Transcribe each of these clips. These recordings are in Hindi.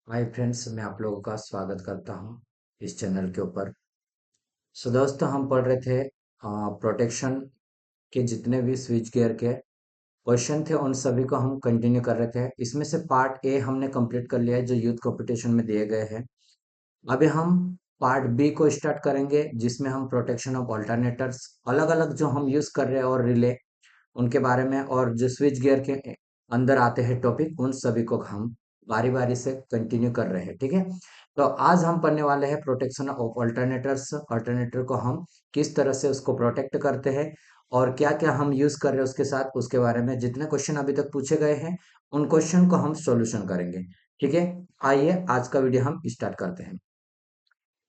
हाय फ्रेंड्स, मैं आप लोगों का स्वागत करता हूं इस चैनल के ऊपर। सो दोस्तों, हम पढ़ रहे थे प्रोटेक्शन के जितने भी स्विच गियर के क्वेश्चन थे उन सभी को हम कंटिन्यू कर रहे थे। इसमें से पार्ट ए हमने कंप्लीट कर लिया है जो यूथ कंपटीशन में दिए गए हैं। अभी हम पार्ट बी को स्टार्ट करेंगे जिसमें हम प्रोटेक्शन ऑफ अल्टरनेटर्स अलग अलग जो हम यूज कर रहे हैं और रिले उनके बारे में, और जो स्विच गियर के अंदर आते हैं टॉपिक उन सभी को हम बारी बारी से कंटिन्यू कर रहे हैं। ठीक है, तो आज हम पढ़ने वाले हैं प्रोटेक्शन ऑफ अल्टरनेटर्स। अल्टरनेटर को हम किस तरह से उसको प्रोटेक्ट करते हैं और क्या क्या हम यूज कर रहे हैं उसके साथ, उसके बारे में जितने क्वेश्चन अभी तक पूछे गए हैं उन क्वेश्चन को हम सॉल्यूशन करेंगे। ठीक है, आइए आज का वीडियो हम स्टार्ट करते हैं।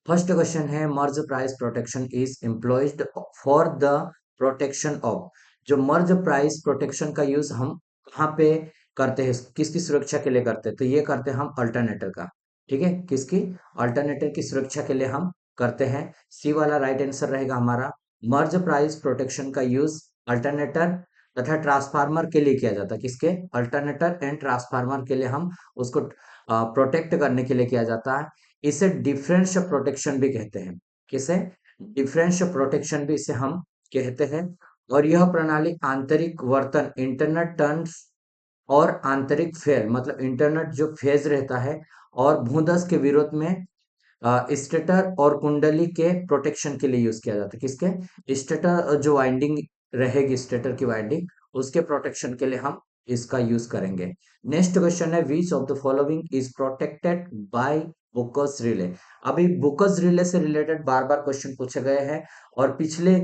फर्स्ट क्वेश्चन है, Merz Price protection is employed for the protection of. जो मर्ज प्राइस प्रोटेक्शन का यूज हम कहाँ पे करते हैं, किसकी सुरक्षा के लिए करते हैं? तो ये करते हैं हम अल्टरनेटर का। ठीक है, किसकी? अल्टरनेटर की सुरक्षा के लिए हम करते हैं। सी वाला राइट आंसर रहेगा हमारा। मर्ज प्राइस प्रोटेक्शन का यूज अल्टरनेटर तथा ट्रांसफार्मर के लिए किया जाता है। किसके? अल्टरनेटर एंड ट्रांसफार्मर के लिए हम उसको प्रोटेक्ट करने के लिए किया जाता है। इसे डिफरेंस प्रोटेक्शन भी कहते हैं। किसे? डिफरेंस प्रोटेक्शन भी इसे हम कहते हैं। और यह प्रणाली आंतरिक वर्तन इंटरनल टर्न्स और आंतरिक फेल मतलब इंटरनल जो फेज रहता है और भूदस के विरोध में स्टेटर और कुंडली के प्रोटेक्शन के लिए यूज किया जाता है। किसके? स्टेटर जो वाइंडिंग रहेगी, स्टेटर की वाइंडिंग, उसके प्रोटेक्शन के लिए हम इसका यूज करेंगे। नेक्स्ट क्वेश्चन है, which of the following is protected by Booker's relay. अभी बुकर्स रिले से रिलेटेड बार बार क्वेश्चन पूछे गए हैं और पिछले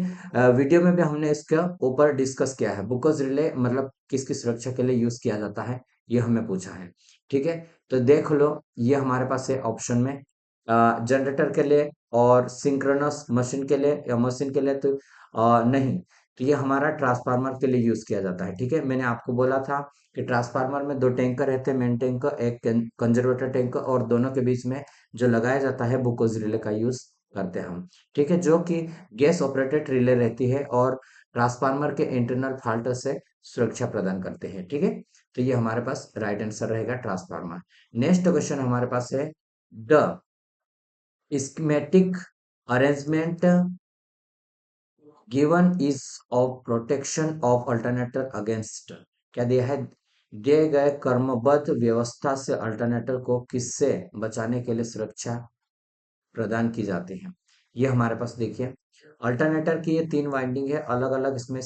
वीडियो में भी हमने इसके ऊपर डिस्कस किया है। बुकर्स रिले मतलब किसकी सुरक्षा के लिए यूज किया जाता है, ये हमें पूछा है। ठीक है, तो देख लो, ये हमारे पास है ऑप्शन में जनरेटर के लिए और सिंक्रोनस मशीन के लिए या मशीन के लिए तो नहीं। तो ये हमारा ट्रांसफार्मर के लिए यूज किया जाता है। ठीक है, मैंने आपको बोला था कि ट्रांसफार्मर में दो टैंकर रहते हैं, मेन टैंकर एक कंजर्वेटर टैंकर, और दोनों के बीच में जो लगाया जाता है बुकोज रिले का यूज करते हैं हम। ठीक है, जो कि गैस ऑपरेटेड रिले रहती है और ट्रांसफार्मर के इंटरनल फॉल्ट से सुरक्षा प्रदान करते हैं। ठीक है, तो ये हमारे पास राइट आंसर रहेगा ट्रांसफार्मर। नेक्स्ट क्वेश्चन हमारे पास है, the schematic arrangement given is of protection of alternator against। क्या दिया है? दिए गए क्रमबद्ध व्यवस्था से अल्टरनेटर को किससे बचाने के लिए सुरक्षा प्रदान की जाती है? ये हमारे पास देखिए, अल्टरनेटर की ये तीन वाइंडिंग है अलग अलग। इसमें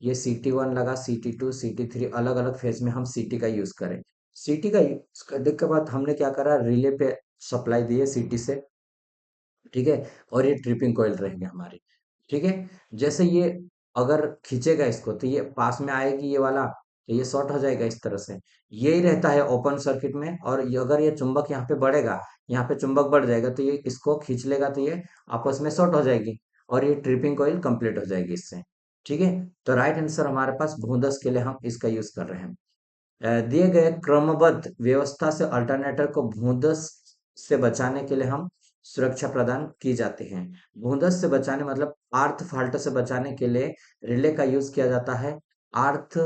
ये CT1 लगा, CT2, CT3, अलग अलग फेज में हम CT का यूज करें। CT का यूज करने के बाद हमने क्या करा, रिले पे सप्लाई दी है CT से। ठीक है, और ये ट्रिपिंग कॉइल रहेंगे हमारी। ठीक है, जैसे ये अगर खींचेगा इसको तो ये पास में आएगी ये वाला, तो ये शॉर्ट हो जाएगा इस तरह से। यही रहता है ओपन सर्किट में। और अगर ये चुंबक यहाँ पे बढ़ेगा, यहाँ पे चुंबक बढ़ जाएगा तो ये इसको खींच लेगा तो ये आपस में शॉर्ट हो जाएगी और ये ट्रिपिंग कॉइल कंप्लीट हो जाएगी इससे। ठीक है, तो राइट आंसर हमारे पास भूदस के लिए हम इसका यूज कर रहे हैं। दिए गए क्रमबद्ध व्यवस्था से अल्टरनेटर को भूदस से बचाने के लिए हम सुरक्षा प्रदान की जाती है। भूदस से बचाने मतलब आर्थ फाल्ट से बचाने के लिए रिले का यूज किया जाता है। आर्थ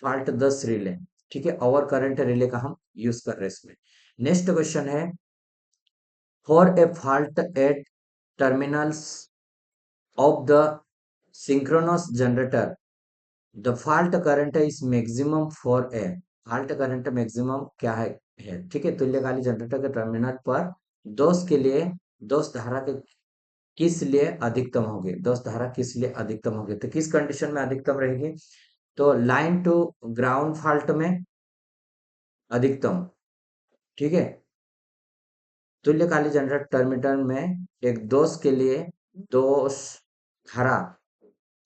फाल्ट 10 रिले। ठीक है, ओवर करंट रिले का हम यूज कर रहे हैं इसमें। नेक्स्ट क्वेश्चन है, for a fault at terminals of the synchronous generator the fault current is maximum for a. Fault current maximum क्या है? ठीक है, तुल्यकालिक जनरेटर के टर्मिनल पर दोष के लिए, दोष धारा के किस लिए अधिकतम होगी? दोष धारा किस लिए अधिकतम होगी? तो किस कंडीशन में अधिकतम रहेगी? तो लाइन टू ग्राउंड फाल्ट में अधिकतम। ठीक है, तुल्यकालिक जनरेटर टर्मिनल में एक दोष के लिए दोष धारा,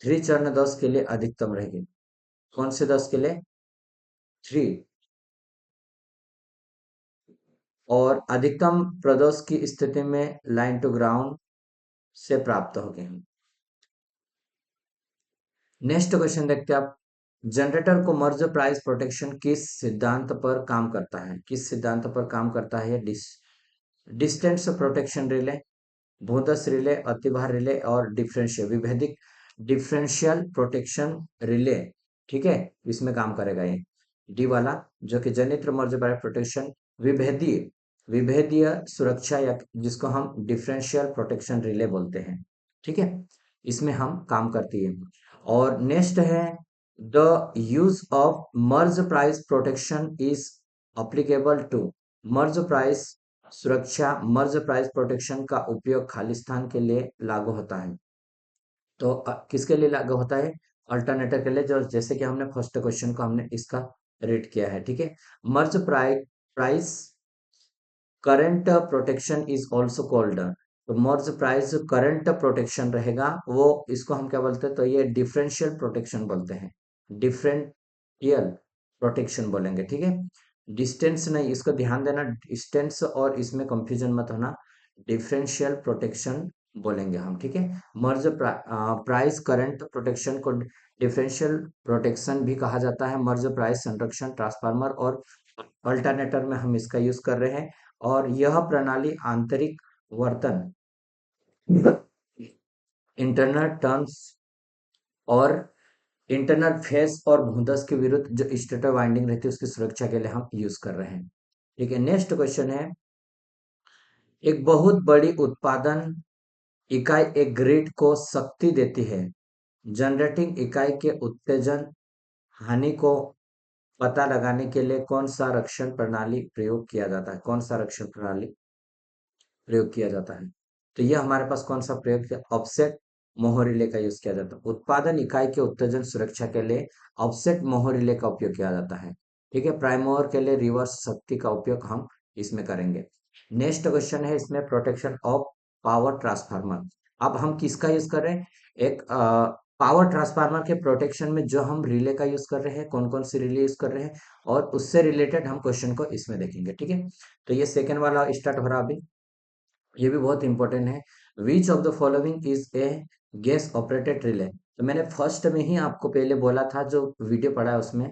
थ्री चरण दोष के लिए अधिकतम रहेगी। कौन से दोष के लिए? थ्री। और अधिकतम प्रदोष की स्थिति में लाइन टू ग्राउंड से प्राप्त हो गए। नेक्स्ट क्वेश्चन देखते हैं आप, जनरेटर को मर्ज प्राइस प्रोटेक्शन किस सिद्धांत पर काम करता है? किस सिद्धांत पर काम करता है? डिस्टेंस प्रोटेक्शन रिले, भूदस रिले, अतिभार रिले और डिफरेंशियल विभेदिक डिफरेंशियल प्रोटेक्शन रिले। ठीक है, इसमें काम करेगा ये डी वाला, जो कि जनित्र मर्ज प्राइस प्रोटेक्शन विभेदीय विभेदीय सुरक्षा या जिसको हम डिफरेंशियल प्रोटेक्शन रिले बोलते हैं, ठीक है, इसमें हम काम करती है। और नेक्स्ट है the use of Merz Price protection is applicable to. Merz Price सुरक्षा, मर्ज प्राइस प्रोटेक्शन का उपयोग खालिस्तान के लिए लागू होता है। तो किसके लिए लागू होता है? अल्टरनेटर के लिए, जो जैसे कि हमने फर्स्ट क्वेश्चन को हमने इसका रीड किया है, ठीक है। Merz Price current protection is also called. तो मर्ज प्राइस करंट प्रोटेक्शन रहेगा, वो इसको हम क्या बोलते हैं? तो ये डिफरेंशियल प्रोटेक्शन बोलते हैं, डिफरेंशियल प्रोटेक्शन बोलेंगे, ठीक है। डिस्टेंस नहीं, इसको ध्यान देना, डिस्टेंस और इसमें कंफ्यूजन मत होना, डिफरेंशियल प्रोटेक्शन बोलेंगे हम, ठीक है। मर्ज प्राइस करंट प्रोटेक्शन को डिफरेंशियल प्रोटेक्शन भी कहा जाता है। मर्ज प्राइस संरक्षण ट्रांसफार्मर और अल्टरनेटर में हम इसका यूज कर रहे हैं। और यह प्रणाली आंतरिक वर्तन, इंटरनल टर्न्स और इंटरनल फेस और भूदस के विरुद्ध जो स्टेटर वाइंडिंग रहती है उसकी सुरक्षा के लिए हम यूज कर रहे हैं, ठीक है। नेक्स्ट क्वेश्चन है, एक बहुत बड़ी उत्पादन इकाई एक ग्रिड को शक्ति देती है। जनरेटिंग इकाई के उत्तेजन हानि को पता लगाने के लिए कौन सा रक्षण प्रणाली प्रयोग किया जाता है? कौन सा रक्षण प्रणाली प्रयोग किया जाता है? तो यह हमारे पास कौन सा प्रयोग किया? ऑफसेट मोहर रिले का यूज किया जाता है। उत्पादन इकाई के उत्तेजन सुरक्षा के लिए ऑफसेट मोहर रिले का उपयोग किया जाता है, ठीक है। प्राइम मोहर के लिए रिवर्स शक्ति का उपयोग हम इसमें करेंगे। नेक्स्ट क्वेश्चन है इसमें, प्रोटेक्शन ऑफ पावर ट्रांसफार्मर। अब हम किसका यूज कर रहे हैं? एक पावर ट्रांसफार्मर के प्रोटेक्शन में जो हम रिले का यूज कर रहे हैं, कौन कौन सी रिले यूज कर रहे हैं, और उससे रिलेटेड हम क्वेश्चन को इसमें देखेंगे, ठीक है। तो ये सेकेंड वाला स्टार्ट हो रहा है अभी, ये भी बहुत इंपॉर्टेंट है। Which of the following is a gas operated relay. तो मैंने फर्स्ट में ही आपको पहले बोला था, जो वीडियो पढ़ा है उसमें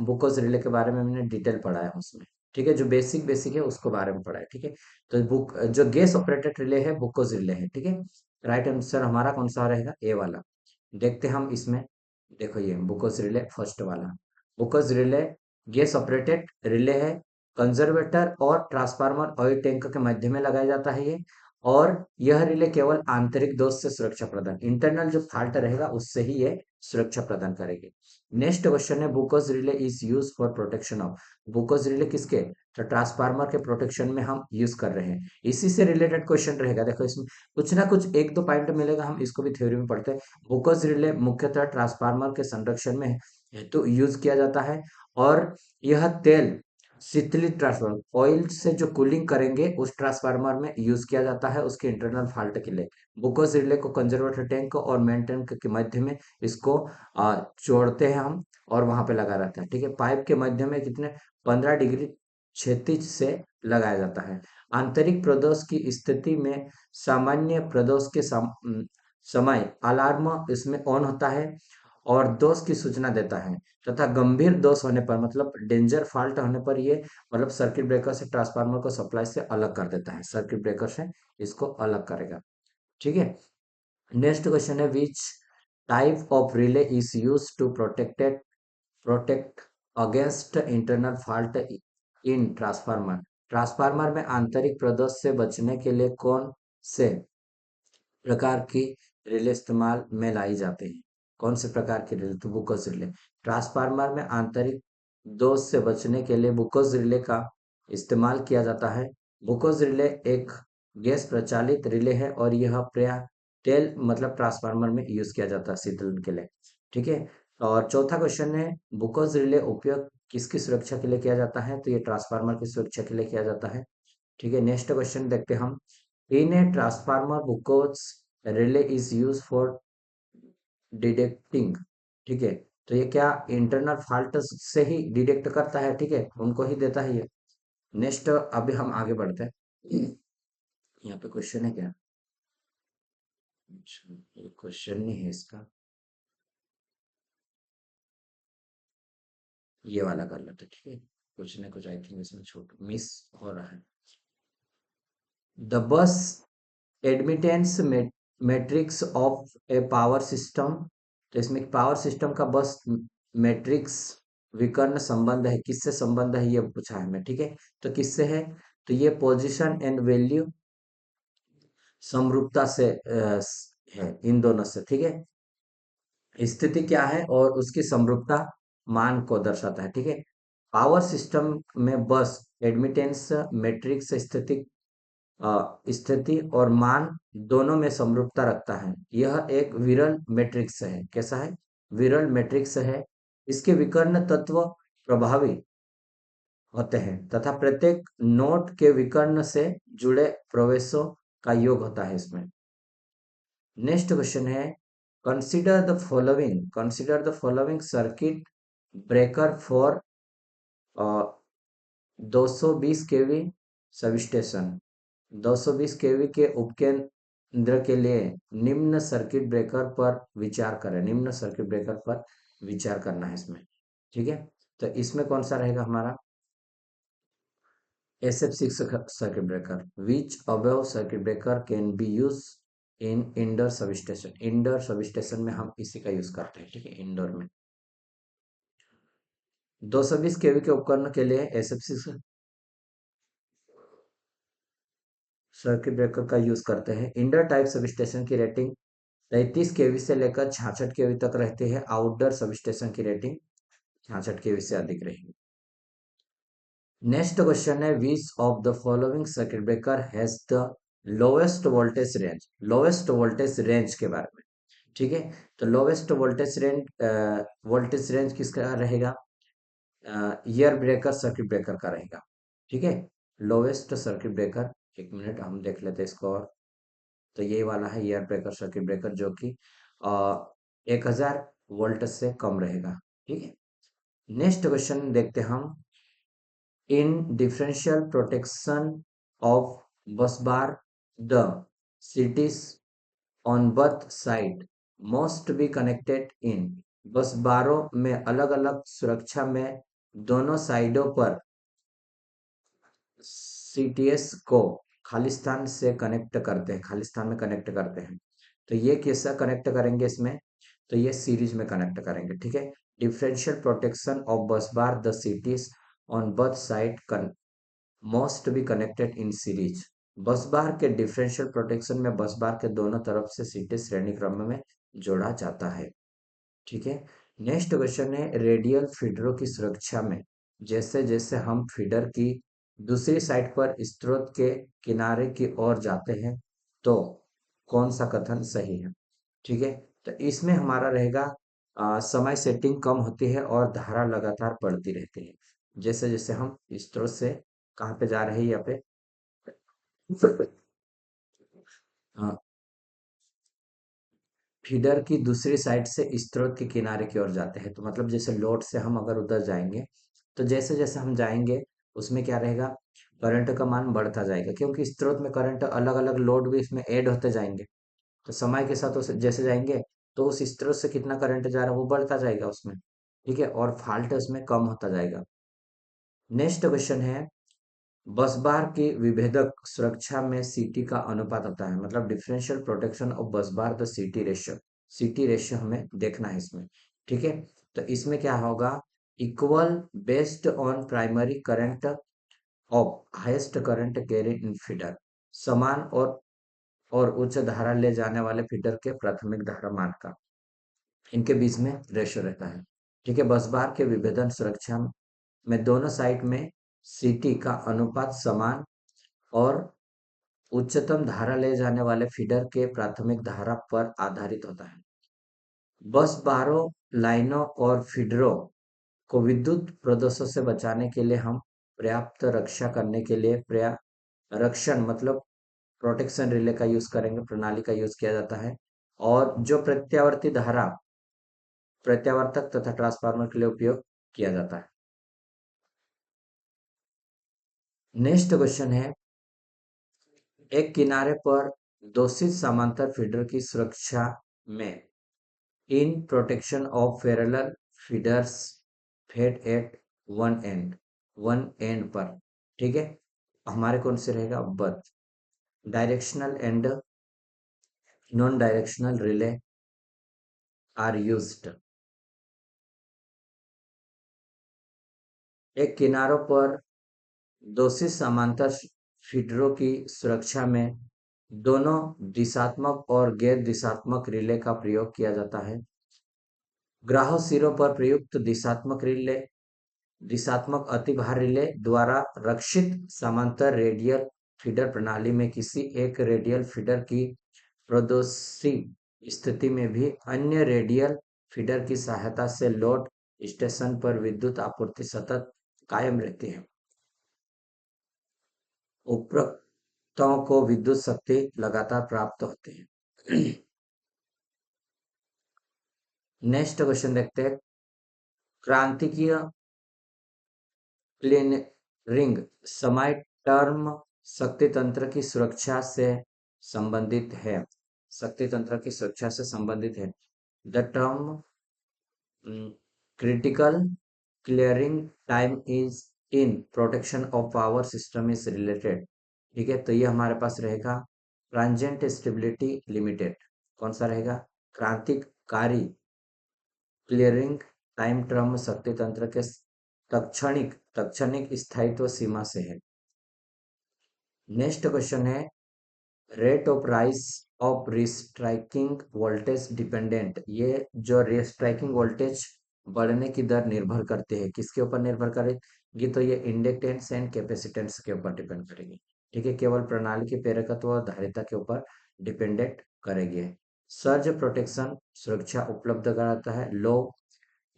बुकोस रिले के बारे में मैंने डिटेल पढ़ा है उसमें, ठीक है। जो बेसिक बेसिक है उसको बारे में पढ़ा है, ठीक है। तो बुक जो गैस ऑपरेटेड रिले है बुकोस रिले है, ठीक है। राइट आंसर हमारा कौन सा रहेगा? ए वाला। देखते हैं हम इसमें, देखो ये बुकोस रिले फर्स्ट वाला। बुकोस रिले गैस ऑपरेटेड रिले है, कंजर्वेटर और ट्रांसफार्मर ऑयल टैंक के मध्य में लगाया जाता है ये। और यह रिले केवल आंतरिक दोष से सुरक्षा प्रदान, इंटरनल जो फॉल्ट रहेगा उससे ही ये सुरक्षा प्रदान करेगी। नेक्स्ट क्वेश्चन है, Buchholz relay is use for protection of. Buchholz relay किसके? तो ट्रांसफार्मर के प्रोटेक्शन में हम यूज कर रहे हैं। इसी से रिलेटेड क्वेश्चन रहेगा, देखो इसमें कुछ ना कुछ एक दो पॉइंट मिलेगा, हम इसको भी थ्योरी में पढ़ते हैं। बुकोस रिले मुख्यतः ट्रांसफार्मर के संरक्षण में हेतु यूज किया जाता है। और यह तेल शीतलित ट्रांसफार्मर, ऑयल से जो कूलिंग करेंगे उस ट्रांसफार्मर में यूज किया जाता है उसके इंटरनल फॉल्ट के लिए। बुकोस रिले को कंजर्वेटर टैंक और मेन टैंक के मध्य में इसको जोड़ते हैं हम, और वहां पे लगा रहता है, ठीक है। पाइप के मध्य में कितने 15 डिग्री क्षैतिज से लगाया जाता है। आंतरिक प्रदोष की स्थिति में सामान्य प्रदोष के समय अलार्म इसमें ऑन होता है और दोष की सूचना देता है, तथा गंभीर दोष होने पर, मतलब डेंजर फॉल्ट होने पर ये मतलब सर्किट ब्रेकर से ट्रांसफार्मर को सप्लाई से अलग कर देता है, सर्किट ब्रेकर से इसको अलग करेगा, ठीक है। नेक्स्ट क्वेश्चन है, which type of relay is use to protect against internal fault in transformer. Transformer में आंतरिक प्रदोष से बचने के लिए कौन से प्रकार की रिले इस्तेमाल में लाई जाती हैं? कौन से प्रकार की रिले? तो बुकोस रिले। ट्रांसफार्मर में आंतरिक दोष से बचने के लिए बुकोस रिले का इस्तेमाल किया जाता है। बुकोस रिले एक गैस प्रचालित रिले है और यह प्रायः तेल मतलब ट्रांसफार्मर में यूज किया जाता है शीतलन के लिए, ठीक है। और चौथा क्वेश्चन है, बुकोस रिले उपयोग किसकी सुरक्षा के लिए किया जाता है? तो ये ट्रांसफार्मर की सुरक्षा के लिए किया जाता है, ठीक है। नेक्स्ट क्वेश्चन देखते हैं हम, in a transformer Buchholz relay is use for detecting, ठीक है। तो ये क्या इंटरनल फॉल्ट से ही डिटेक्ट करता है, ठीक है, उनको ही देता है ये। नेक्स्ट अभी हम आगे बढ़ते हैं, यहाँ पे क्वेश्चन है क्या? अच्छा, ये क्वेश्चन नहीं है इसका, ये वाला कर लेते हैं, ठीक है। कुछ ना कुछ आई थिंक इसमें छूट मिस हो रहा है। The bus admittance matrix of A power system. तो इसमें पावर सिस्टम का बस मैट्रिक्स विकर्ण संबंध है, किससे संबंध है ये पूछा है हमें, ठीक है। तो किससे है? तो ये पोजीशन एंड वैल्यू समरूपता से है इन दोनों से, ठीक है। स्थिति क्या है और उसकी समरूपता मान को दर्शाता है, ठीक है। पावर सिस्टम में बस एडमिटेंस मैट्रिक्स स्थिति और मान दोनों में समरूपता रखता है। यह एक विरल मैट्रिक्स है। कैसा है? विरल मैट्रिक्स है। इसके विकर्ण तत्व प्रभावी होते हैं तथा प्रत्येक नोड के विकर्ण से जुड़े प्रवेशों का योग होता है इसमें। नेक्स्ट क्वेश्चन है, consider the following circuit breaker for 220 kV substation. 220 केवी के उपकेंद्र के लिए निम्न सर्किट ब्रेकर पर विचार करें। निम्न सर्किट ब्रेकर पर विचार करना है इसमें, ठीक है। तो इसमें कौन सा रहेगा हमारा? SF6 circuit breaker. Which above circuit breaker can be used in indoor substation? Indoor substation में हम इसी का यूज करते हैं, ठीक है। इंडोर में 220 केवी के उपकरण के लिए SF6 सर्किट ब्रेकर का यूज करते हैं। इंडोर टाइप सबस्टेशन की रेटिंग 33 केवी से लेकर 66 केवी तक रहती है। आउटडोर सबस्टेशन की रेटिंग 66 केवी से अधिक रहेगी। नेक्स्ट क्वेश्चन है, which of the following circuit breaker has the lowest voltage range? Lowest voltage range के बारे में, ठीक है। तो लोवेस्ट वोल्टेज रेंज किसका रहेगा? ईयर ब्रेकर सर्किट ब्रेकर का रहेगा, ठीक है। लोवेस्ट सर्किट ब्रेकर, एक मिनट हम देख लेते हैं इसको। और तो ये वाला है ईयर ब्रेकर सर्किट ब्रेकर, जो कि 1000 वोल्ट से कम रहेगा, ठीक है। नेक्स्ट क्वेश्चन देखते हैं हम। In differential protection of bus bar, the cities on both side must be connected in। बस बारों में अलग अलग सुरक्षा में दोनों साइडों पर CTS को खालिस्तान से कनेक्ट करते हैं, खालिस्तान में कनेक्ट करते हैं। तो ये कैसा कनेक्ट करेंगे इसमें? तो ये सीरीज में कनेक्ट करेंगे, ठीक है। Differential protection of bus bar, the CTs on both side must be connected in series. Bus bar के डिफरेंशियल प्रोटेक्शन में बस बार के दोनों तरफ से सीटें श्रेणी क्रम में जोड़ा जाता है, ठीक है। नेक्स्ट क्वेश्चन है, रेडियल फीडरों की सुरक्षा में जैसे जैसे हम फीडर की दूसरी साइड पर स्रोत के किनारे की ओर जाते हैं तो कौन सा कथन सही है? ठीक है। तो इसमें हमारा रहेगा समय सेटिंग कम होती है और धारा लगातार बढ़ती रहती है। जैसे जैसे हम स्रोत से कहाँ पे जा रहे हैं, यहाँ पे हाँ, फीडर की दूसरी साइड से स्रोत के किनारे की ओर जाते हैं। तो मतलब जैसे लोड से हम अगर उधर जाएंगे तो जैसे जैसे हम जाएंगे उसमें क्या रहेगा? करंट का मान बढ़ता जाएगा, क्योंकि स्रोत में करंट अलग अलग लोड भी इसमें ऐड होते जाएंगे। तो समय के साथ जैसे जाएंगे तो उस स्रोत से कितना करंट जा रहा है वो बढ़ता जाएगा उसमें, ठीक है। और फॉल्ट उसमें कम होता जाएगा। नेक्स्ट क्वेश्चन है, बस बार की विभेदक सुरक्षा में सीटी का अनुपात होता है। मतलब differential protection of bus bar the सीटी रेशियो हमें देखना है इसमें, ठीक है। तो इसमें क्या होगा? Equal based on primary current of highest current carry in feeder. समान और उच्च धारा ले जाने वाले फीडर के प्राथमिक धारा मान का इनके बीच में रेशियो रहता है, ठीक है। बस बार के विभेदन सुरक्षा में दोनों साइड में सीटी का अनुपात समान और उच्चतम धारा ले जाने वाले फीडर के प्राथमिक धारा पर आधारित होता है। बस बारों, लाइनों और फीडरों को विद्युत प्रदोषों से बचाने के लिए हम पर्याप्त रक्षा करने के लिए रक्षण मतलब प्रोटेक्शन रिले का यूज करेंगे, प्रणाली का यूज किया जाता है। और जो प्रत्यावर्ती धारा प्रत्यावर्तक तथा ट्रांसफार्मर के लिए उपयोग किया जाता है। नेक्स्ट क्वेश्चन है, एक किनारे पर दोषित समांतर फीडर की सुरक्षा में in protection of parallel feeders fed at one end पर, ठीक है। हमारे कौन से रहेगा? Both directional and non directional relay are used. एक किनारों पर दोषी समांतर फीडरों की सुरक्षा में दोनों दिशात्मक और गैर दिशात्मक रिले का प्रयोग किया जाता है। ग्राहक सिरों पर प्रयुक्त दिशात्मक अतिभार रिले द्वारा रक्षित समांतर रेडियल फीडर प्रणाली में किसी एक रेडियल फीडर की प्रदोषी स्थिति में भी अन्य रेडियल फीडर की सहायता से लोड स्टेशन पर विद्युत आपूर्ति सतत कायम रहती है। उपरोक्तों को विद्युत शक्ति लगातार प्राप्त होती है। नेक्स्ट क्वेश्चन देखते हैं। क्रांतिकीय क्लीनरिंग समय टर्म शक्ति तंत्र की सुरक्षा से संबंधित है। शक्ति तंत्र की सुरक्षा से संबंधित है। The term critical clearing time is in protection of power system is related। ठीक है, तो ये हमारे पास रहेगा ट्रांजिएंट स्टेबिलिटी लिमिटेड। कौन सा रहेगा? क्रांतिकारी क्लियरिंग टाइम टर्म शक्ति तंत्र के तत्क्षणिक स्थायित्व सीमा से है। नेक्स्ट क्वेश्चन है, rate of rise of restriking voltage dependent. ये जो रिस्ट्राइकिंग वोल्टेज बढ़ने की दर निर्भर करते हैं, किसके ऊपर निर्भर करेगी? तो ये इंडक्टेंस एंड कैपेसिटेंस के ऊपर डिपेंड करेगी। ठीक है, केवल प्रणाली के प्रेरकत्व और धारिता के ऊपर डिपेंडेंट करेगी। सर्ज प्रोटेक्शन सुरक्षा उपलब्ध कराता है। Low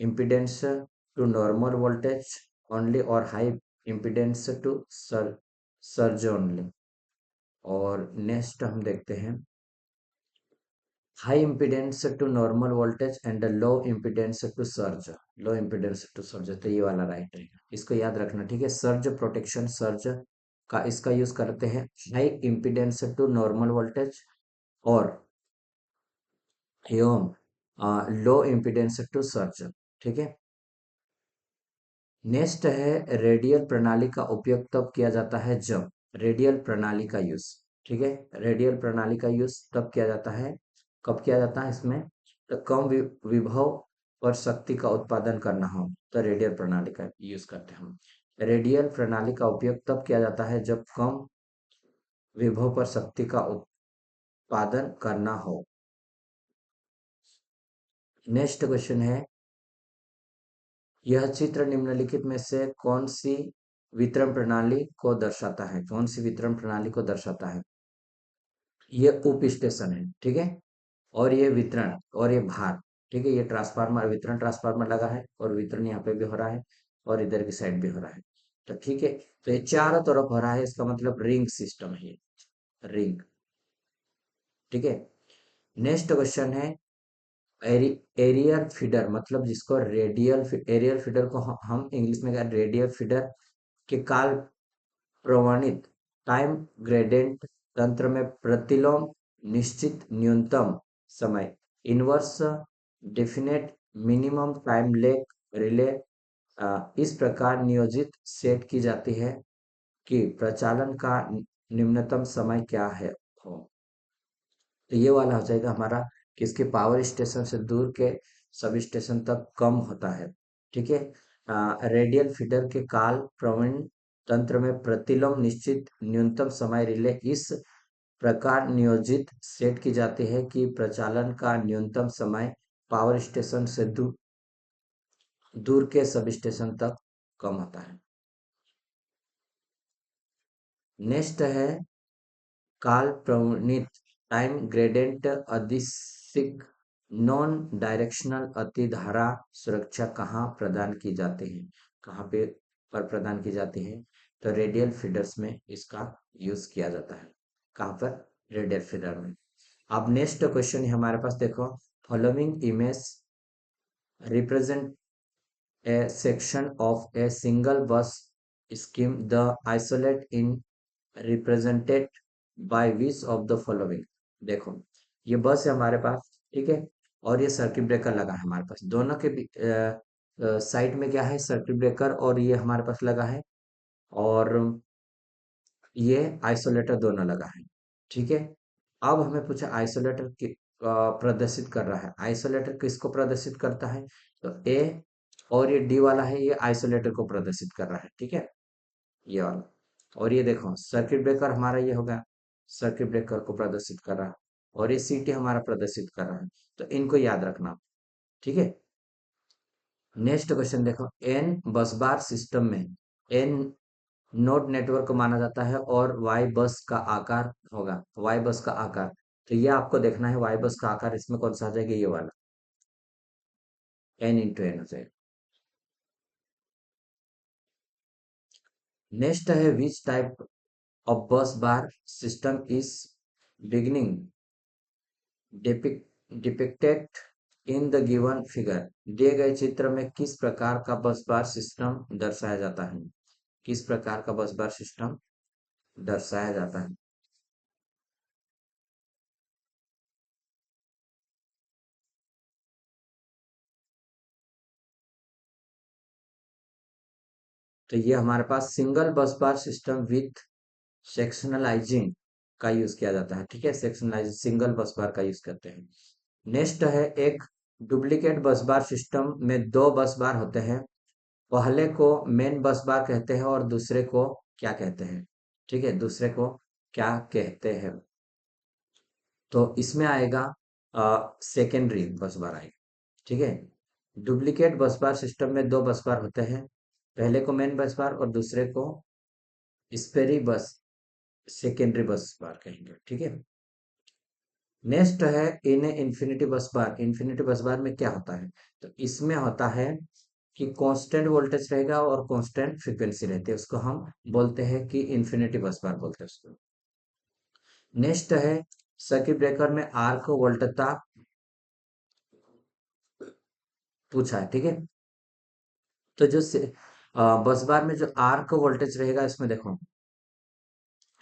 impedance to normal voltage only और high impedance to surge only. और नेक्स्ट हम देखते हैं, high impedance to normal voltage and low impedance to surge. Low impedance to surge, तो ये वाला राइट रहेगा, इसको याद रखना। ठीक है, सर्ज प्रोटेक्शन सर्ज का इसका यूज करते हैं high impedance to normal voltage और एवं लो इम्पीडेंस टू सर्ज। ठीक है, नेक्स्ट है रेडियल प्रणाली का उपयोग तब किया जाता है जब रेडियल प्रणाली का यूज। ठीक है, रेडियल प्रणाली का यूज तब किया जाता है, कब किया जाता है इसमें? तो कम विभव पर शक्ति का उत्पादन करना हो तो रेडियल प्रणाली का यूज करते हैं हम। रेडियल प्रणाली का उपयोग तब किया जाता है जब कम विभव पर शक्ति का उत्पादन करना हो। नेक्स्ट क्वेश्चन है, यह चित्र निम्नलिखित में से कौन सी वितरण प्रणाली को दर्शाता है? कौन सी वितरण प्रणाली को दर्शाता है? ये उप स्टेशन है। ठीक है, और ये वितरण और ये भार। ठीक है, ये ट्रांसफार्मर वितरण ट्रांसफार्मर लगा है और वितरण यहाँ पे भी हो रहा है और इधर की साइड भी हो रहा है। तो ठीक है, तो ये चारों तरफ हो रहा है, इसका मतलब रिंग सिस्टम है ये, रिंग। ठीक है, नेक्स्ट क्वेश्चन है, एरियल फीडर मतलब जिसको एरियल फीडर को हम इंग्लिश में क्या, रेडियल फीडर के काल प्रमाणित टाइम ग्रेडेंट तंत्र में प्रतिलोम निश्चित न्यूनतम समय inverse definite minimum time leg relay इस प्रकार नियोजित सेट की जाती है कि प्रचालन का निम्नतम समय क्या है हो। तो ये वाला हो जाएगा हमारा किसके, पावर स्टेशन से दूर के सब स्टेशन तक कम होता है। ठीक है, रेडियल फीडर के काल प्रवण तंत्र में प्रतिलोम निश्चित न्यूनतम समय रिले इस प्रकार नियोजित सेट की जाती है कि प्रचालन का न्यूनतम समय पावर स्टेशन से दूर के सब स्टेशन तक कम होता है। नेक्स्ट है काल प्रवणित टाइम ग्रेडेंट अदिशिक नॉन डायरेक्शनल अतिधारा सुरक्षा कहाँ प्रदान की जाती है? कहाँ पे पर प्रदान की जाती है? तो रेडियल फीडर्स में इसका यूज किया जाता है। कहाँ पर? रेडियल फीडर में। अब नेक्स्ट क्वेश्चन है हमारे पास, देखो, following image represent a section of a single bus scheme, the isolate in represented by which of the following। देखो, ये बस है हमारे पास। ठीक है, और ये सर्किट ब्रेकर लगा है हमारे पास, दोनों के साइड में क्या है, सर्किट ब्रेकर और ये हमारे पास लगा है, और ये आइसोलेटर दोनों लगा है। ठीक है, अब हमें पूछा आइसोलेटर प्रदर्शित कर रहा है, आइसोलेटर किसको प्रदर्शित करता है? तो ए और ये डी वाला है, ये आइसोलेटर को प्रदर्शित कर रहा है। ठीक है, ये वाला और ये देखो सर्किट ब्रेकर हमारा ये होगा, सर्किट ब्रेकर को प्रदर्शित कर रहा है, और ये सीटी हमारा प्रदर्शित कर रहा है। तो इनको याद रखना, ठीक है। नेक्स्ट क्वेश्चन देखो, एन बस बार सिस्टम में एन नोड नेटवर्क को माना जाता है और वाई बस का आकार होगा, वाई बस का आकार। तो ये आपको देखना है वाई बस का आकार इसमें कौन सा आ जाएगा, ये वाला n×n हो जाएगा। नेक्स्ट है which type of bus bar system is beginning depicted in the given figure. दिए गए चित्र में किस प्रकार का बस बार सिस्टम दर्शाया जाता है, किस प्रकार का बस बार सिस्टम दर्शाया जाता है। तो ये हमारे पास सिंगल बस बार सिस्टम विथ सेक्शनलाइजिंग का यूज किया जाता है, ठीक है। सेक्शनलाइज सिंगल बस बार का यूज करते हैं। नेक्स्ट है एक डुप्लीकेट बस बार सिस्टम में दो बस बार होते हैं, पहले को मेन बस बार कहते हैं और दूसरे को क्या कहते हैं, ठीक है, दूसरे को क्या कहते हैं। तो इसमें आएगा सेकेंडरी बस बार आएगा, ठीक है। डुप्लीकेट बस बार सिस्टम में दो बस बार होते हैं, पहले को मेन बस बार और दूसरे को स्पेरी बस सेकेंडरी बस बार कहेंगे, ठीक है। नेक्स्ट है इन इंफिनिटी बस बार। इंफिनिटी बस बार में क्या होता है, तो इसमें होता है कि कांस्टेंट वोल्टेज रहेगा और कांस्टेंट फ्रीक्वेंसी रहती है, उसको हम बोलते हैं कि इंफिनिटी बस बार बोलते हैं उसको। नेक्स्ट है सर्किट ब्रेकर में आर्क वोल्टता पूछा है, ठीक है। तो जो बस बार में जो आर्क वोल्टेज रहेगा, इसमें देखो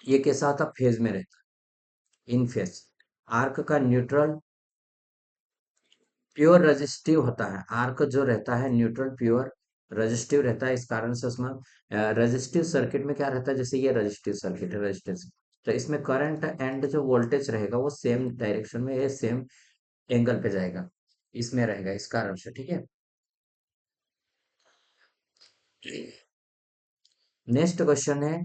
ये कैसा होता है, फेज में रहता है, इन फेज। आर्क का न्यूट्रल प्योर रेजिस्टिव होता है, आर्क जो रहता है न्यूट्रल प्योर रेजिस्टिव रहता है, इस कारण से उसमें रेजिस्टिव सर्किट में क्या रहता है, जैसे ये रेजिस्टिव सर्किट है, रेजिस्टेंस, तो इसमें करंट एंड जो वोल्टेज रहेगा वो सेम डायरेक्शन में, ये सेम एंगल पे जाएगा, इसमें रहेगा, इस कारण से, ठीक है। नेक्स्ट क्वेश्चन है,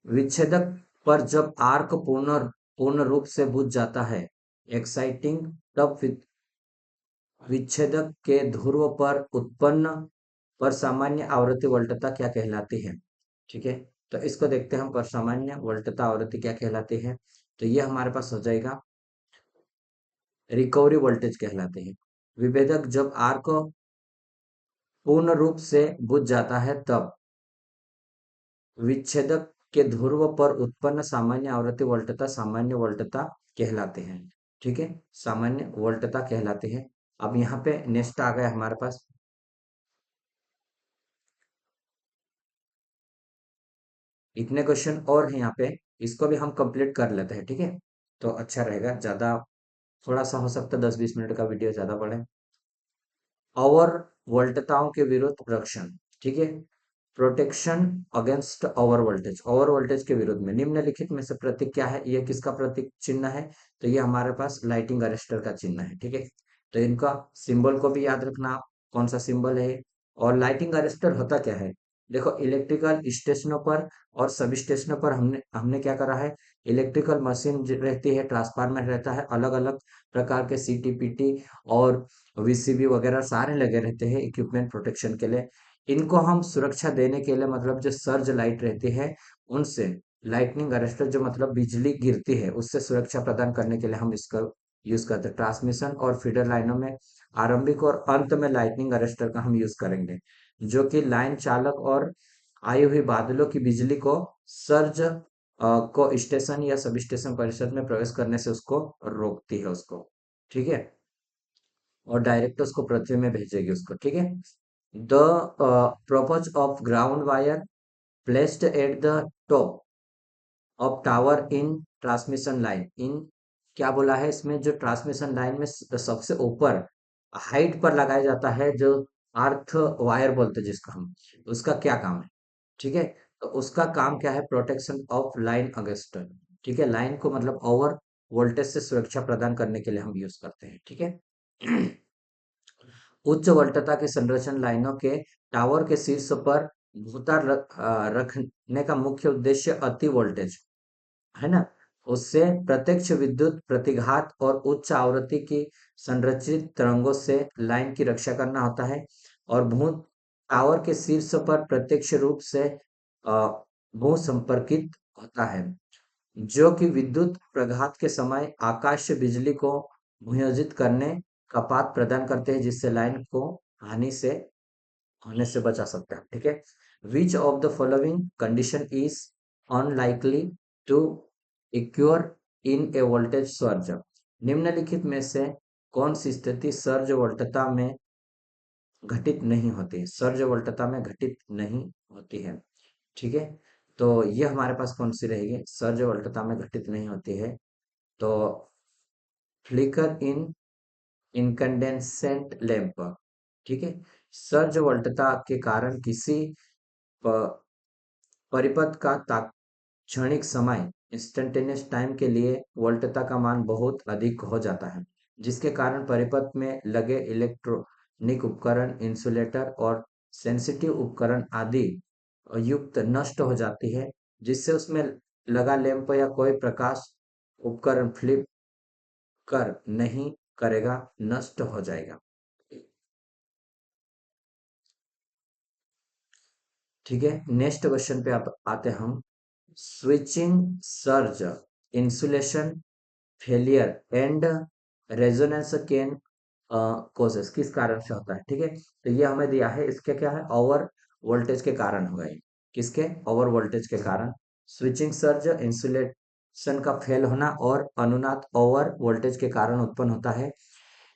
विच्छेदक पर जब आर्क पूर्ण पूर्ण रूप से बुझ जाता है, एक्साइटिंग, तब विच्छेदक के ध्रुव पर उत्पन्न पर सामान्य आवृत्ति वोल्टता क्या कहलाती है, ठीक है। तो इसको देखते हैं हम, पर सामान्य वोल्टता आवृत्ति क्या कहलाती है। तो ये हमारे पास हो जाएगा रिकवरी वोल्टेज कहलाते हैं। विभेदक जब आर्क पूर्ण रूप से बुझ जाता है तब विच्छेदक के ध्रुव पर उत्पन्न सामान्य आवृत्ति वोल्टता सामान्य वोल्टता कहलाते हैं, ठीक है, सामान्य वोल्टता कहलाते हैं। अब यहाँ पे नेक्स्ट आ गया हमारे पास, इतने क्वेश्चन और हैं यहाँ पे, इसको भी हम कंप्लीट कर लेते हैं, ठीक है। तो अच्छा रहेगा, ज्यादा थोड़ा सा हो सकता है 10-20 मिनट का वीडियो ज्यादा बढ़े। और वोल्टताओं के विरुद्ध रक्षण, ठीक है, protection against over voltage, over voltage के विरुद्ध में निम्नलिखित में से प्रतीक क्या है, ये किसका प्रतीक चिन्ह है, तो ये हमारे पास लाइटिंग अरेस्टर का चिन्ह है, ठीक है। तो इनका सिंबल को भी याद रखना, कौन सा सिंबल है। और लाइटिंग अरेस्टर होता क्या है, देखो इलेक्ट्रिकल स्टेशनों पर और सब स्टेशनों पर हमने हमने क्या करा है, इलेक्ट्रिकल मशीन रहती है, ट्रांसफार्मर रहता है, अलग अलग प्रकार के सीटीपीटी और वीसीबी वगैरह सारे लगे रहते हैं इक्विपमेंट प्रोटेक्शन के लिए। इनको हम सुरक्षा देने के लिए, मतलब जो सर्ज लाइट रहती है उनसे, लाइटनिंग अरेस्टर जो मतलब बिजली गिरती है उससे सुरक्षा प्रदान करने के लिए हम इसका यूज करते हैं। ट्रांसमिशन और फीडर लाइनों में आरंभिक और अंत में लाइटनिंग अरेस्टर का हम यूज करेंगे, जो कि लाइन चालक और आई हुई बादलों की बिजली को सर्ज को स्टेशन या सब स्टेशन परिसर में प्रवेश करने से उसको रोकती है उसको, ठीक है, और डायरेक्ट उसको पृथ्वी में भेजेगी उसको, ठीक है। The propose of ground wire placed at the top of tower in transmission line in, क्या बोला है इसमें, जो ट्रांसमिशन लाइन में सबसे ऊपर हाइट पर लगाया जाता है, जो अर्थ वायर बोलते हैं जिसको हम, उसका क्या काम है, ठीक है। तो उसका काम क्या है, प्रोटेक्शन ऑफ लाइन अगेंस्ट, ठीक है, लाइन को मतलब ओवर वोल्टेज से सुरक्षा प्रदान करने के लिए हम यूज करते हैं, ठीक है। उच्च वोल्टता की संरचना लाइनों के टावर के शीर्ष पर भूतार रखने का मुख्य उद्देश्य अति वोल्टेज है ना, उससे प्रत्यक्ष विद्युत प्रतिघात और उच्च आवृत्ति की संरचित तरंगों से लाइन की रक्षा करना होता है। और भू टावर के शीर्ष पर प्रत्यक्ष रूप से भू संपर्कित होता है, जो कि विद्युत प्रघात के समय आकाश से बिजली को भूयोजित करने का पाथ प्रदान करते हैं, जिससे लाइन को हानि से होने से बचा सकते हैं। ठीक है, which of the following condition is unlikely to occur in a voltage surge. निम्नलिखित में से कौन सी स्थिति सर्ज वोल्टता में घटित नहीं होती, सर्ज वोल्टता में घटित नहीं होती है। ठीक है, तो ये हमारे पास कौन सी रहेगी, सर्ज वोल्टता में घटित नहीं होती है। तो फ्लिकर इन इनकंडेंसेंट लैंप। ठीक है, सर्ज वोल्टता के कारण किसी प- परिपथ का क्षणिक समय इंस्टेंटेनियस टाइम के लिए वोल्टता का मान बहुत अधिक हो जाता है, जिसके कारण परिपथ में लगे इलेक्ट्रॉनिक उपकरण, इंसुलेटर और सेंसिटिव उपकरण आदि युक्त नष्ट हो जाती है, जिससे उसमें लगा लैंप या कोई प्रकाश उपकरण फ्लिप कर नहीं करेगा, नष्ट हो जाएगा। ठीक है, नेक्स्ट क्वेश्चन पे आप आते हैं हम। Switching surge insulation failure and resonance can causes किस कारण से होता है। ठीक है, तो ये हमें दिया है, इसके क्या है, ओवर वोल्टेज के कारण होगा ये। किसके, ओवर वोल्टेज के कारण स्विचिंग सर्ज इंसुलेशन का फेल होना और अनुनाद ओवर वोल्टेज के कारण उत्पन्न होता है।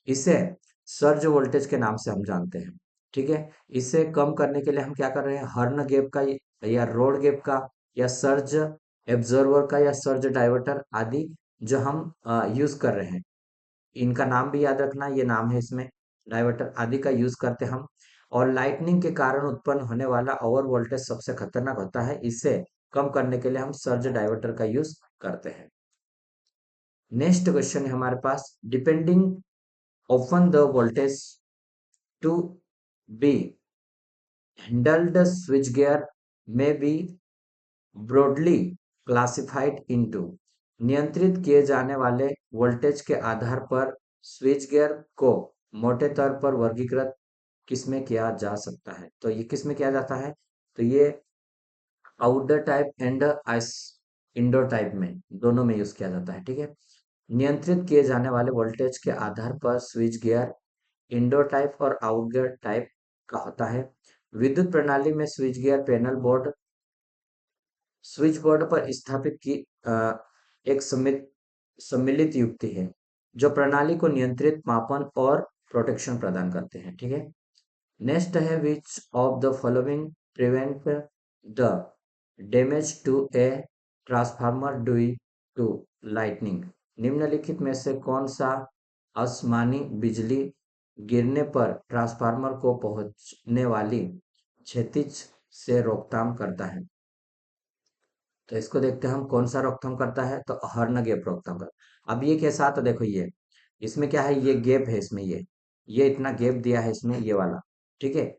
इसे सर्ज वोल्टेज के नाम से हम जानते हैं। ठीक है, इसे कम करने के लिए हम क्या कर रहे हैं, हर्न गैप का या रोड गैप का या सर्ज एब्जॉर्वर का या सर्ज डाइवर्टर आदि जो हम यूज कर रहे हैं, इनका नाम भी याद रखना, ये नाम है इसमें, डाइवर्टर आदि का यूज करते हम। और लाइटनिंग के कारण उत्पन्न होने वाला ओवर वोल्टेज सबसे खतरनाक होता है, इसे कम करने के लिए हम सर्ज डाइवर्टर का यूज करते हैं। नेक्स्ट क्वेश्चन है हमारे पास, depending often the voltage to be handled switchgear may be broadly classified into। नियंत्रित किए जाने वाले वोल्टेज के आधार पर स्विच गियर को मोटे तौर पर वर्गीकृत किसमें किया जा सकता है। तो ये किसमें किया जाता है, तो ये outdoor type and ice indoor type में, दोनों में यूज किया जाता है। ठीक है, नियंत्रित किए जाने वाले वोल्टेज के आधार पर स्विच गियर इंडोर टाइप और आउटडोर टाइप का होता है। विद्युत प्रणाली में switch gear panel board switch board पर स्थापित की एक सम्मिलित युक्ति है, जो प्रणाली को नियंत्रित, मापन और प्रोटेक्शन प्रदान करते हैं। ठीक है, नेक्स्ट है, which of the following prevent the damage to a transformer due to lightning. निम्नलिखित में से कौन सा आसमानी बिजली गिरने पर ट्रांसफार्मर को पहुंचने वाली क्षतिज से रोकथाम करता है। तो इसको देखते हैं हम, कौन सा रोकथाम करता है, तो हर्न गैप रोकथाम करता है। अब ये कैसा, तो देखो ये इसमें क्या है, ये गैप है इसमें, ये इतना गैप दिया है इसमें, ये वाला। ठीक है,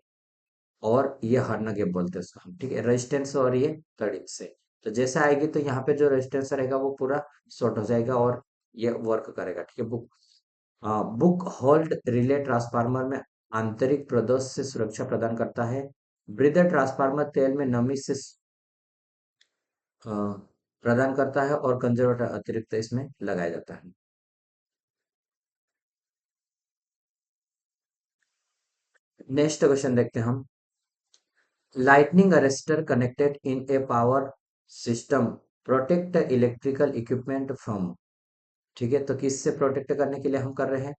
और ये हर्न गैप बोलते हैं उसको हम। ठीक है, रेजिस्टेंस और ये तड़ित से, तो जैसे आएगी तो यहाँ पे जो रेजिस्टेंस रहेगा वो पूरा शॉर्ट हो जाएगा और ये वर्क करेगा। ठीक है, बुक होल्ड रिले ट्रांसफार्मर में आंतरिक प्रदोष से सुरक्षा प्रदान करता है। ब्रीदर ट्रांसफार्मर तेल में नमी से अ, प्रदान करता है और कंजर्वेटर अतिरिक्त इसमें लगाया जाता है। नेक्स्ट क्वेश्चन देखते हैं हम, lightning arrester connected in A power system protect electrical equipment from. ठीक है, तो किससे प्रोटेक्ट करने के लिए हम कर रहे हैं,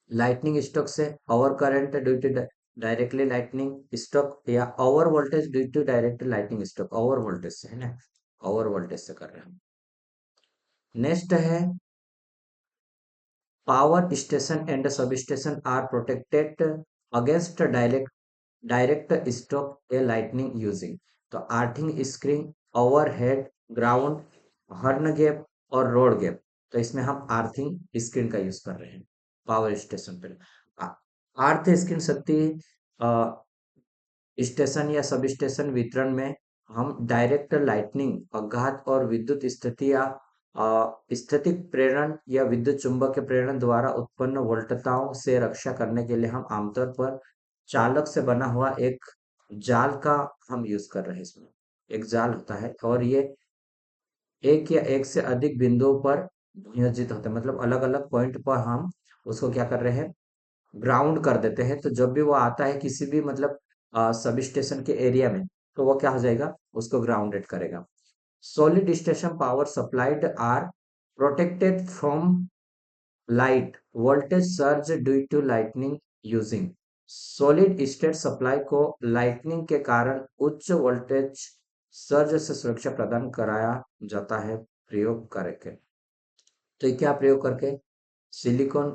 लाइटनिंग स्ट्रोक से, over current due to directly lightning stroke या over voltage due to direct lightning stroke, over voltage से है ना, ओवर वोल्टेज से कर रहे हैं हम। नेक्स्ट है, power station and substation are protected against direct stroke a lightning using. तो earthing screen, overhead ground, horn gap और रोड गैप, तो इसमें हम आर्थिंग स्क्रीन का यूज कर रहे हैं पावर स्टेशन पर। आर्थ स्क्रीन शक्ति स्टेशन या सब स्टेशन वितरण में हम डायरेक्ट लाइटनिंग, आघात और विद्युत स्थिति या स्थैतिक प्रेरण या विद्युत चुंबकीय प्रेरण द्वारा उत्पन्न वोल्टताओं से रक्षा करने के लिए हम आमतौर पर चालक से बना हुआ एक जाल का हम यूज कर रहे हैं। इसमें एक जाल होता है और ये एक या एक से अधिक बिंदुओं पर नियोजित होते हैं, मतलब अलग अलग पॉइंट पर हम उसको क्या कर रहे हैं, ग्राउंड कर देते हैं। तो जब भी वो आता है किसी भी मतलब सब स्टेशन के एरिया में, तो वो क्या हो जाएगा, उसको ग्राउंडेड करेगा। Solid station power supplied are protected from light voltage surge due to lightning using. Solid state supply को लाइटनिंग के कारण उच्च वोल्टेज सर्ज से सुरक्षा प्रदान कराया जाता है प्रयोग करके। तो ये क्या प्रयोग करके, सिलिकॉन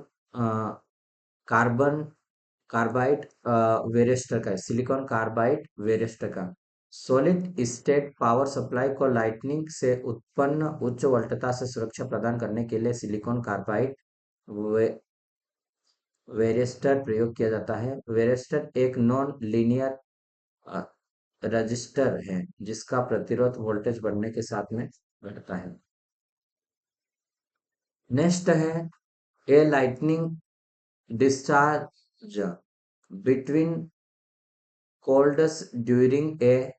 कार्बन कार्बाइड वेरेस्टर का है, सिलिकॉन कार्बाइड वेरेस्टर का। सॉलिड स्टेट पावर सप्लाई को लाइटनिंग से उत्पन्न उच्च वोल्टता से सुरक्षा प्रदान करने के लिए सिलिकॉन कार्बाइड वे, वेरेस्टर प्रयोग किया जाता है। वेरेस्टर एक नॉन लीनियर रजिस्टर है जिसका प्रतिरोध वोल्टेज बढ़ने के साथ में घटता है। नेक्स्ट है a lightning discharge between coldest during a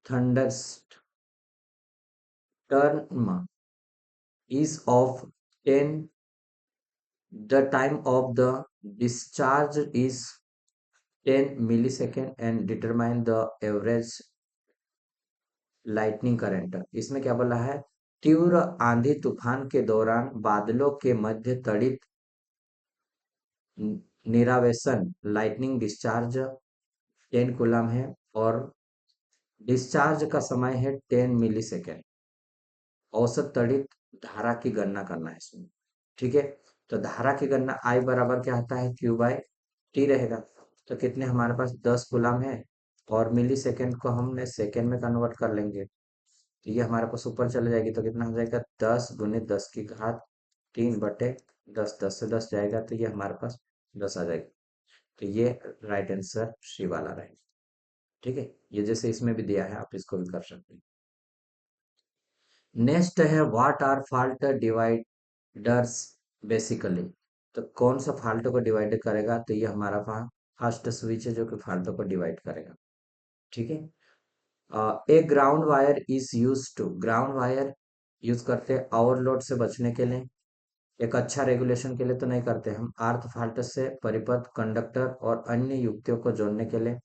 thunderstorm is of 10. The time of the discharge is 10 millisecond and determine the average lightning current। इसमें क्या बोला है, तीव्र आंधी तूफान के दौरान बादलों के मध्य तड़ित निरावेशन लाइटनिंग डिस्चार्ज 10 कूलम है और डिस्चार्ज का समय है 10 मिली सेकेंड। औसत तड़ित धारा की गणना करना है इसमें, ठीक है। तो धारा की गणना आई बराबर क्या होता है, क्यू बाय टी रहेगा। तो कितने हमारे पास 10 कूलम है और मिली सेकेंड को हमने सेकेंड में कन्वर्ट कर लेंगे, तो ये हमारे पास ऊपर चले जाएगी। तो कितना हो जाएगा, 10 गुणित 10 की घात 3 बटे 10, 10 से 10 जाएगा तो ये हमारे पास 10 आ जाएगा। तो ये राइट आंसर सी वाला रहेगा, ठीक है। ये जैसे इसमें भी दिया है आप इसको भी कर सकते हैं। नेक्स्ट है what are fault dividers basically. तो कौन सा फाल्ट को डिवाइड करेगा, तो ये हमारा फर्स्ट स्विच है जो कि फाल्ट को डिवाइड करेगा, ठीक है। A ground wire is use to, ground wire use करते हैं ओवरलोड से बचने के लिए, एक अच्छा रेगुलेशन के लिए तो नहीं करते हम, अर्थ फाल्ट से परिपथ कंडक्टर और अन्य युक्तियों को जोड़ने के लिए।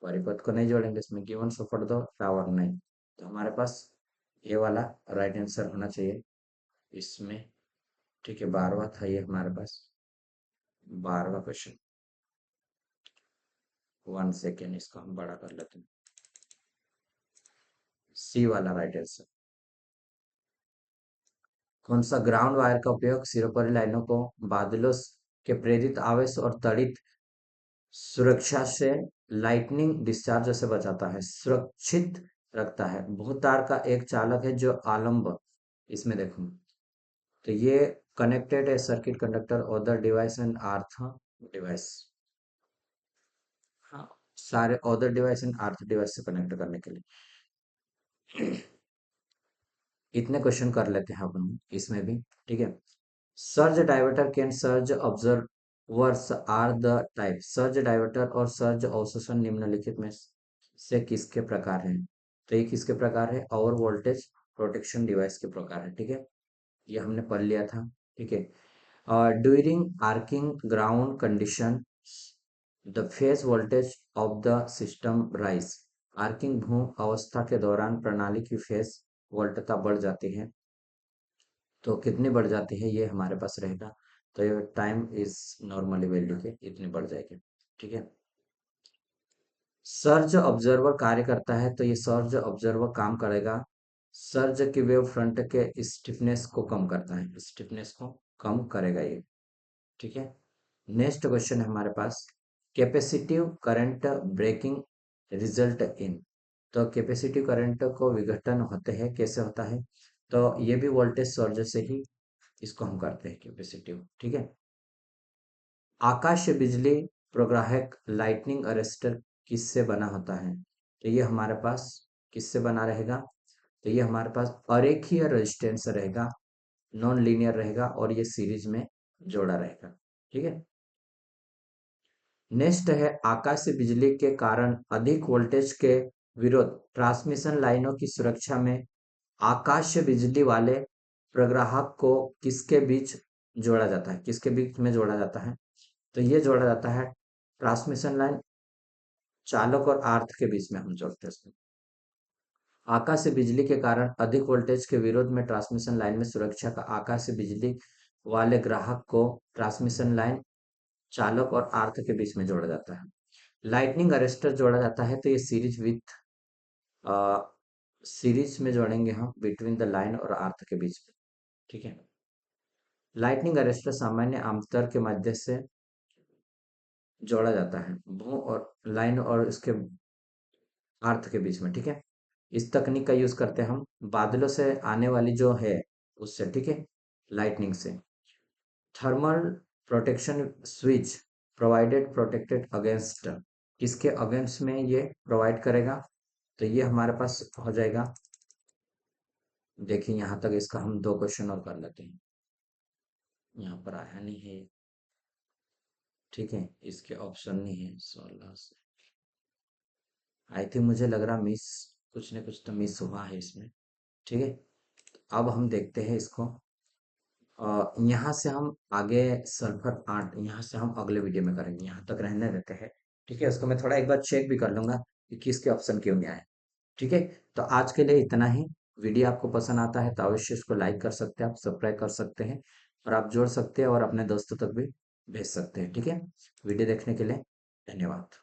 परिपथ को नहीं जोड़ेंगे, इसमें गिवन सपोर्ट दो टावर नहीं, तो हमारे पास ये वाला राइट आंसर होना चाहिए इसमें, ठीक है। 12वां था ये हमारे पास, 12वां क्वेश्चन। 1 सेकेंड, इसको हम बड़ा कर लेते हैं। सी वाला राइट आंसर। कौन सा ग्राउंड वायर का उपयोग सिरोपरी लाइनों को बादलों के प्रेरित आवेश और तड़ित सुरक्षा से लाइटनिंग डिस्चार्ज से बचाता है, सुरक्षित रखता है। भूतार का एक चालक है जो आलम्ब, इसमें देखो, तो ये कनेक्टेड है circuit conductor other device and earth device. हाँ, सारे other device and earth device से कनेक्ट करने के लिए। इतने क्वेश्चन कर लेते हैं अपन इसमें भी, ठीक है। Surge diverter can surge absorbers are the type. Surge diverter और सर्ज अवशोषण निम्नलिखित में से किसके प्रकार हैं। तो ये किसके प्रकार है, ओवर वोल्टेज प्रोटेक्शन डिवाइस के प्रकार है, ठीक है। ये हमने पढ़ लिया था, ठीक है। During arcing ground condition the phase voltage of the system rise. Arcing भू अवस्था के दौरान प्रणाली की फेज वोल्टता बढ़ जाती है, तो कितनी बढ़ जाती है ये हमारे पास रहेगा। तो ये टाइम इज नॉर्मली वैल्यू के इतनी बढ़ जाएगी, ठीक है। सर्ज ऑब्जर्वर कार्य करता है, तो ये सर्ज ऑब्जर्वर काम करेगा, सर्ज की वेव फ्रंट के स्टिफनेस को कम करता है, स्टिफनेस को कम करेगा ये, ठीक है। नेक्स्ट क्वेश्चन है हमारे पास, capacitive current breaking result in. तो कैपेसिटिव करंट को विघटन होते हैं, कैसे होता है, तो ये भी वोल्टेज सर्ज से ही इसको हम करते हैं कैपेसिटिव, ठीक है। आकाशीय बिजली प्रोग्राहक लाइटनिंग अरेस्टर किससे बना होता है? तो ये हमारे पास किससे बना रहेगा? तो ये हमारे पास अरेखीय रेजिस्टेंस रहेगा, नॉन लीनियर रहेगा और ये सीरीज में जोड़ा रहेगा। ठीक है। नेक्स्ट है, आकाशीय बिजली के कारण अधिक वोल्टेज के विरोध ट्रांसमिशन लाइनों की सुरक्षा में आकाशीय बिजली वाले प्रग्राहक को किसके बीच जोड़ा जाता है? किसके बीच में जोड़ा जाता है? तो ये जोड़ा जाता है ट्रांसमिशन लाइन चालक और आर्थ के बीच में हम जोड़ते हैं इसको। आकाशीय बिजली के कारण अधिक वोल्टेज के विरोध में ट्रांसमिशन लाइन में सुरक्षा का आकाशीय बिजली वाले ग्राहक को ट्रांसमिशन लाइन चालक और आर्थ के बीच में जोड़ा जाता है। लाइटनिंग अरेस्टर जोड़ा जाता है तो ये सीरीज विथ सीरीज में जोड़ेंगे हम बिटवीन द लाइन और आर्थ के बीच में। ठीक है। लाइटनिंग अरेस्टर सामान्य आमतौर के मध्य से जोड़ा जाता है भू और लाइन और इसके अर्थ के बीच में। ठीक है। इस तकनीक का यूज करते हैं हम बादलों से आने वाली जो है उससे। ठीक है। लाइटनिंग से thermal protection switch provided protected against, किसके अगेंस्ट में ये प्रोवाइड करेगा? तो ये हमारे पास हो जाएगा। देखिए यहाँ तक इसका हम 2 क्वेश्चन और कर लेते हैं। यहाँ पर आया नहीं है। ठीक है। इसके ऑप्शन नहीं है 16 से। आई थिंक मुझे लग रहा मिस, कुछ न कुछ तो मिस हुआ है इसमें। ठीक है। अब हम देखते हैं इसको। यहाँ से हम आगे सल्फर आर्ट यहाँ से हम अगले वीडियो में करेंगे, यहाँ तक रहने देते हैं। ठीक है। उसको मैं थोड़ा एक बार चेक भी कर लूंगा कि किसके ऑप्शन क्यों नहीं आए। ठीक है। तो आज के लिए इतना ही। वीडियो आपको पसंद आता है तो अवश्य इसको लाइक कर सकते हैं, आप सब्सक्राइब कर सकते हैं और आप जोड़ सकते हैं और अपने दोस्तों तक भी भेज सकते हैं। ठीक है। वीडियो देखने के लिए धन्यवाद।